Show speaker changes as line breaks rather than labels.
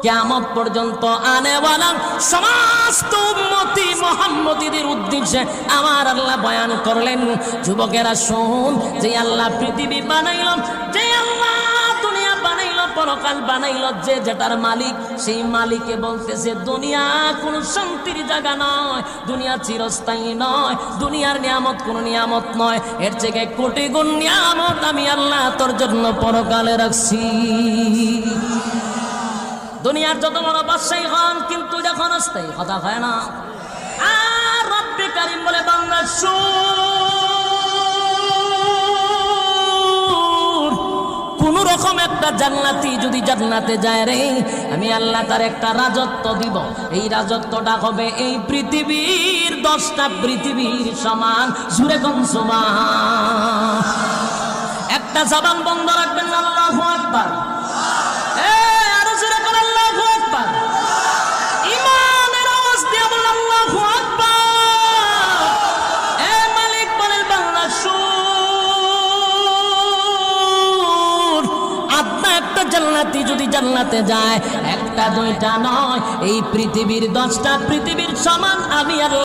কিয়ামত পর্যন্ত আনেওয়ালা সমস্ত উম্মতি মুহাম্মদীদের উদ্দেশ্যে আমার আল্লাহ বয়ান করলেন, যুবকেরা শুন, যে আল্লাহ পৃথিবী বানাইল, যে আল্লাহ দুনিয়া বানাইল, পরকাল বানাইল, যে যেটার মালিক, সেই মালিকে বলতেছে দুনিয়া কোনো শান্তির জায়গা নয়, দুনিয়া চিরস্থায়ী নয়, দুনিয়ার নিয়ামত কোনো নিয়ামত নয়, এর থেকে কোটি গুণ নিয়ামত আমি আল্লাহ তোর জন্য পরকালে রাখছি। দুনিয়ার যত বড় বাদশাহী হন, কিন্তু এটা ক্ষণস্থায়ী, কথা হয় না। আর রব্বে কারীম বলে, বান্দা শুন, কোন রকম একটা জান্নাতি যদি জান্নাতে যায় রে, আমি আল্লাহ তার একটা রাজত্ব দিব। এই রাজত্বটা হবে এই পৃথিবীর 10টা পৃথিবীর সমান। জুরে কোন সুবহান। একটা জবান বন্ধ রাখবেন, আল্লাহু আকবার। জান্নাতি যদি জান্নাতে যায়, একটা দুইটা নয়, এই পৃথিবীর 10টা পৃথিবীর সমান আমি আল্লাহ